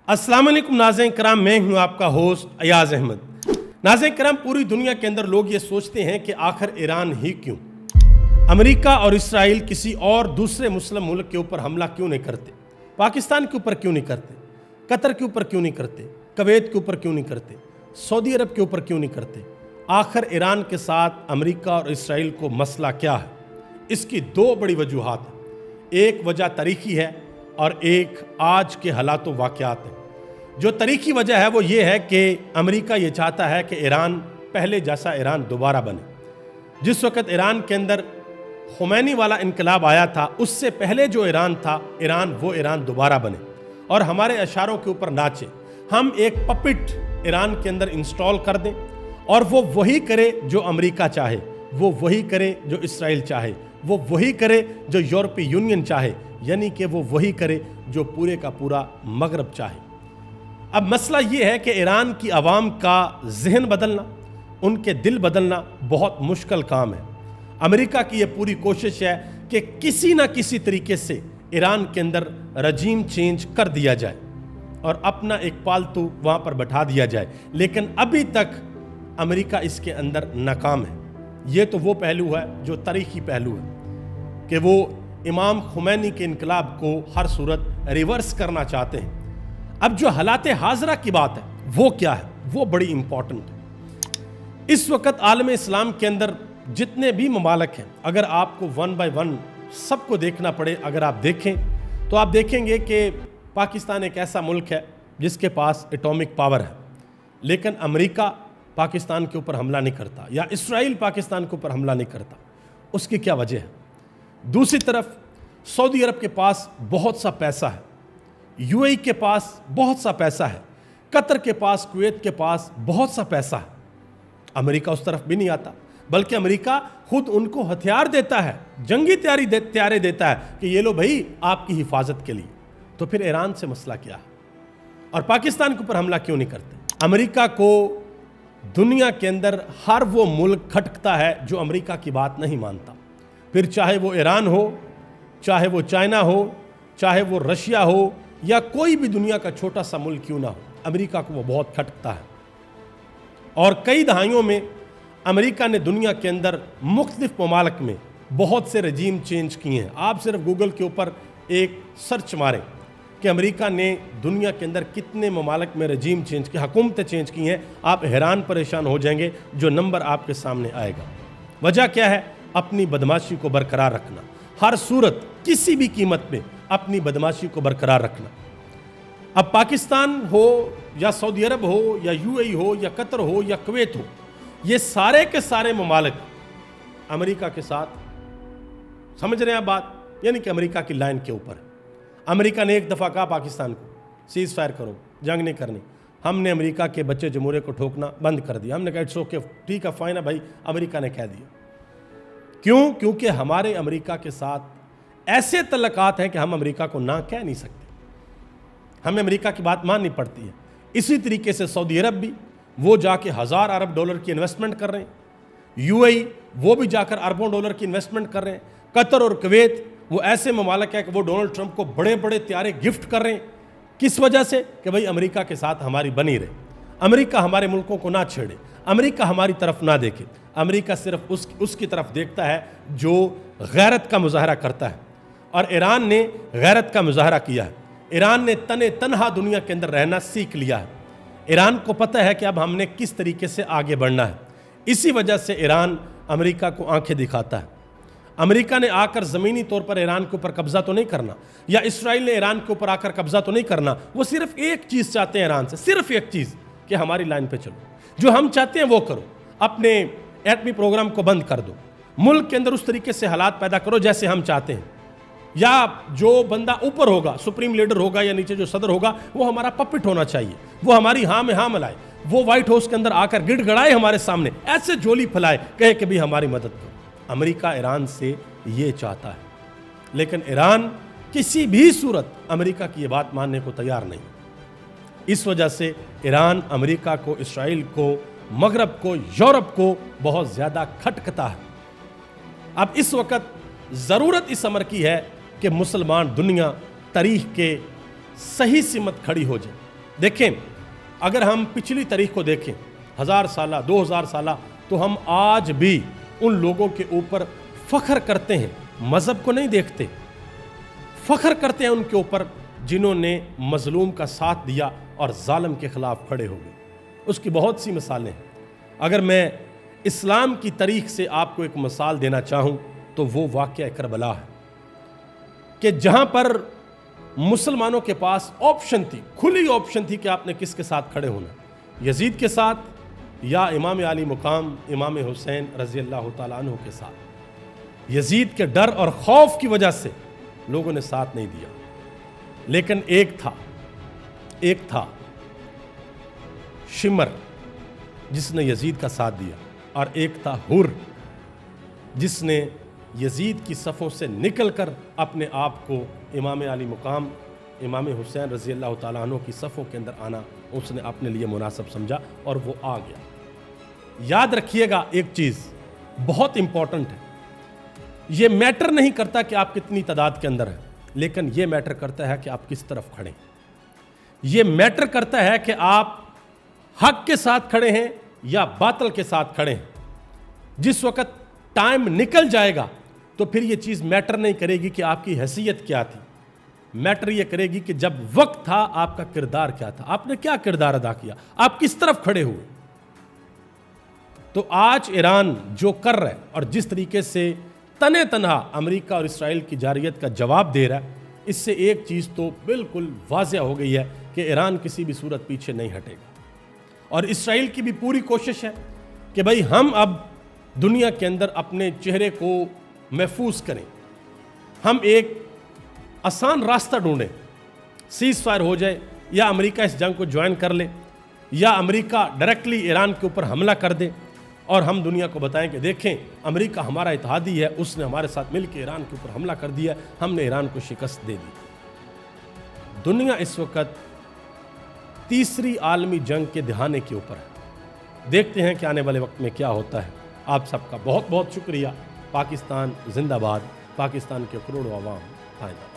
अस्सलाम वालेकुम नाज़रीन करام, मैं हूं आपका होस्ट अयाज अहमद। नाज़रीन करام, पूरी दुनिया के अंदर लोग ये सोचते हैं कि आखिर ईरान ही क्यों, अमेरिका और इसराइल किसी और दूसरे मुस्लिम मुल्क के ऊपर हमला क्यों नहीं करते, पाकिस्तान के ऊपर क्यों नहीं करते, कतर के ऊपर क्यों नहीं करते, कुवैत के ऊपर क्यों नहीं करते, सऊदी अरब के ऊपर क्यों नहीं करते। आखिर ईरान के साथ अमेरिका और इसराइल को मसला क्या है? इसकी दो बड़ी वजूहात हैं। एक वजह तारीखी है और एक आज के हालात व वाक़यात हैं। जो तारीखी वजह है वो ये है कि अमेरिका ये चाहता है कि ईरान पहले जैसा ईरान दोबारा बने। जिस वक़्त ईरान के अंदर खुमैनी वाला इनकलाब आया था, उससे पहले जो ईरान था, वो ईरान दोबारा बने और हमारे इशारों के ऊपर नाचे। हम एक पपिट ईरान के अंदर इंस्टॉल कर दें और वो वही करे जो अमेरिका चाहे, वो वही करे जो इसराइल चाहे, वो वही करे जो यूरोपीय यूनियन चाहे, यानी कि वो वही करे जो पूरे का पूरा मगरब चाहे। अब मसला ये है कि ईरान की आवाम का जहन बदलना, उनके दिल बदलना बहुत मुश्किल काम है। अमेरिका की ये पूरी कोशिश है कि किसी ना किसी तरीके से ईरान के अंदर रजीम चेंज कर दिया जाए और अपना एक पालतू वहाँ पर बैठा दिया जाए, लेकिन अभी तक अमेरिका इसके अंदर नाकाम है। ये तो वो पहलू है जो तारीखी पहलू है कि वो इमाम खुमैनी के इनकलाब को हर सूरत रिवर्स करना चाहते हैं। अब जो हालात हाजरा की बात है वो क्या है, वो बड़ी इंपॉर्टेंट है। इस वक्त आलम इस्लाम के अंदर जितने भी ममालिक हैं, अगर आपको वन बाय वन सबको देखना पड़े, अगर आप देखें तो आप देखेंगे कि पाकिस्तान एक ऐसा मुल्क है जिसके पास एटॉमिक पावर है, लेकिन अमेरिका पाकिस्तान के ऊपर हमला नहीं करता या इसराइल पाकिस्तान के ऊपर हमला नहीं करता। उसकी क्या वजह है? दूसरी तरफ सऊदी अरब के पास बहुत सा पैसा है, यूएई के पास बहुत सा पैसा है, कतर के पास, कुवैत के पास बहुत सा पैसा है। अमेरिका उस तरफ भी नहीं आता, बल्कि अमेरिका खुद उनको हथियार देता है, जंगी तैयारी देता है कि ये लो भाई आपकी हिफाजत के लिए। तो फिर ईरान से मसला क्या है और पाकिस्तान के ऊपर हमला क्यों नहीं करते? अमेरिका को दुनिया के अंदर हर वो मुल्क खटकता है जो अमेरिका की बात नहीं मानता, फिर चाहे वो ईरान हो, चाहे वो चाइना हो, चाहे वो रशिया हो या कोई भी दुनिया का छोटा सा मुल्क क्यों ना हो, अमेरिका को वो बहुत खटकता है। और कई दहाइयों में अमेरिका ने दुनिया के अंदर मुख्तलिफ ममालिक में बहुत से रजीम चेंज किए हैं। आप सिर्फ गूगल के ऊपर एक सर्च मारें कि अमेरिका ने दुनिया के अंदर कितने ममालिक में रजीम चेंज की, हुकूमतें चेंज की हैं, आप हैरान परेशान हो जाएंगे जो नंबर आपके सामने आएगा। वजह क्या है? अपनी बदमाशी को बरकरार रखना, हर सूरत किसी भी कीमत पे अपनी बदमाशी को बरकरार रखना। अब पाकिस्तान हो या सऊदी अरब हो या यूएई हो या कतर हो या कुवैत हो, ये सारे के सारे ममालिक अमेरिका के साथ, समझ रहे हैं आप बात, यानी कि अमेरिका की लाइन के ऊपर है। अमेरिका ने एक दफ़ा कहा पाकिस्तान को सीज़ फायर करो, जंग नहीं करनी। हमने अमेरिका के बच्चे जमहूरियत को ठोकना बंद कर दिया। हमने कहा इट्स ओके, ठीक है, फाइन है भाई, अमेरिका ने कह दिया। क्यों? क्योंकि हमारे अमेरिका के साथ ऐसे तल्लकात हैं कि हम अमेरिका को ना कह नहीं सकते, हमें अमेरिका की बात माननी पड़ती है। इसी तरीके से सऊदी अरब भी, वो जाके $1000 अरब डॉलर की इन्वेस्टमेंट कर रहे हैं। यूएई, वो भी जाकर अरबों डॉलर की इन्वेस्टमेंट कर रहे हैं। कतर और कुवैत, वो ऐसे ममालिक है कि वो डोनाल्ड ट्रंप को बड़े बड़े त्यारे गिफ्ट कर रहे हैं। किस वजह से? कि भाई अमेरिका के साथ हमारी बनी रहे, अमेरिका हमारे मुल्कों को ना छेड़े, अमेरिका हमारी तरफ ना देखे। अमेरिका सिर्फ उसकी तरफ देखता है जो गैरत का मुजाहरा करता है, और ईरान ने गैरत का मुजाहरा किया है। ईरान ने तने तनहा दुनिया के अंदर रहना सीख लिया है। ईरान को पता है कि अब हमने किस तरीके से आगे बढ़ना है। इसी वजह से ईरान अमेरिका को आंखें दिखाता है। अमेरिका ने आकर ज़मीनी तौर पर ईरान के ऊपर कब्ज़ा तो नहीं करना, या इसराइल ने ईरान के ऊपर आकर कब्ज़ा तो नहीं करना। वो सिर्फ एक चीज़ चाहते हैं ईरान से, सिर्फ एक चीज़, कि हमारी लाइन पे चलो, जो हम चाहते हैं वो करो, अपने एटमी प्रोग्राम को बंद कर दो, मुल्क के अंदर उस तरीके से हालात पैदा करो जैसे हम चाहते हैं, या जो बंदा ऊपर होगा, सुप्रीम लीडर होगा या नीचे जो सदर होगा, वो हमारा पपिट होना चाहिए, वो हमारी हाँ में हाँ मिलाए, वो व्हाइट हाउस के अंदर आकर गिड़गड़ाए हमारे सामने, ऐसे झोली फैलाए, कहे कि भी हमारी मदद करो। अमेरिका ईरान से ये चाहता है, लेकिन ईरान किसी भी सूरत अमेरिका की ये बात मानने को तैयार नहीं। इस वजह से ईरान अमेरिका को, इसराइल को, मगरब को, यूरोप को बहुत ज़्यादा खटकता है। अब इस वक्त ज़रूरत इस अमर की है कि मुसलमान दुनिया तारीख के सही सिमत खड़ी हो जाए। دیکھیں اگر ہم پچھلی تاریخ کو دیکھیں 1000 سالہ 2000 سالہ تو ہم آج بھی ان لوگوں کے اوپر فخر کرتے ہیں، مذہب کو نہیں دیکھتے، فخر کرتے ہیں ان کے اوپر جنہوں نے مظلوم کا ساتھ دیا اور ظالم کے خلاف کھڑے ہو گئے۔ اس کی بہت سی مثالیں ہیں۔ اگر میں اسلام کی تاریخ سے آپ کو ایک مثال دینا چاہوں تو وہ واقعہ کربلا ہے کہ جہاں پر مسلمانوں کے پاس آپشن تھی، کھلی آپشن تھی کہ آپ نے کس کے ساتھ کھڑے ہونا، یزید کے ساتھ یا امام علی مقام امام حسین رضی اللہ تعالیٰ عنہ کے ساتھ۔ یزید کے ڈر اور خوف کی وجہ سے لوگوں نے ساتھ نہیں دیا، لیکن ایک تھا شمر جس نے یزید کا ساتھ دیا، اور ایک تھا حر جس نے یزید کی صفوں سے نکل کر اپنے آپ کو امام علی مقام امام حسین رضی اللہ تعالیٰ عنہ کی صفوں کے اندر آنا اس نے اپنے لیے مناسب سمجھا اور وہ آ گیا۔ یاد رکھیے گا ایک چیز بہت امپورٹنٹ ہے، یہ میٹر نہیں کرتا کہ آپ کتنی تعداد کے اندر ہیں، لیکن یہ میٹر کرتا ہے کہ آپ کس طرف کھڑے ہیں۔ یہ میٹر کرتا ہے کہ آپ حق کے ساتھ کھڑے ہیں یا باطل کے ساتھ کھڑے ہیں۔ جس وقت ٹائم نکل جائے گا تو پھر یہ چیز میٹر نہیں کرے گی کہ آپ کی حیثیت کیا تھی، میٹر یہ کرے گی کہ جب وقت تھا آپ کا کردار کیا تھا، آپ نے کیا کردار ادا کیا، آپ کس طرف کھڑے ہوئے۔ تو آج ایران جو کر رہا ہے اور جس طریقے سے تنے تنہا امریکہ اور اسرائیل کی جارحیت کا جواب دے رہا ہے، اس سے ایک چیز تو بالکل واضح ہو گئی ہے کہ ایران کسی بھی صورت پیچھے نہیں ہٹے گا، اور اسرائیل کی بھی پوری کوشش ہے کہ بھئی ہم اب دنیا کے اندر اپنے چہرے کو محفوظ کریں، ہم ایک آسان راستہ ڈھونڈیں، سیز فائر ہو جائے یا امریکہ اس جنگ کو جوائن کر لے یا امریکہ ڈائریکٹلی ایران کے اوپر حملہ کر دے، اور ہم دنیا کو بتائیں کہ دیکھیں امریکہ ہمارا اتحادی ہے، اس نے ہمارے ساتھ مل کے ایران کے اوپر حملہ کر دیا، ہم نے ایران کو شکست دے دی۔ دنیا اس وقت تیسری عالمی جنگ کے دہانے کے اوپر ہے، دیکھتے ہیں کہ آنے والے وقت میں کیا ہوتا ہے۔ آپ سب کا بہت بہت شکریہ۔ پاکستان زندہ باد، پاکستان کے کروڑوں عوام آئندہ۔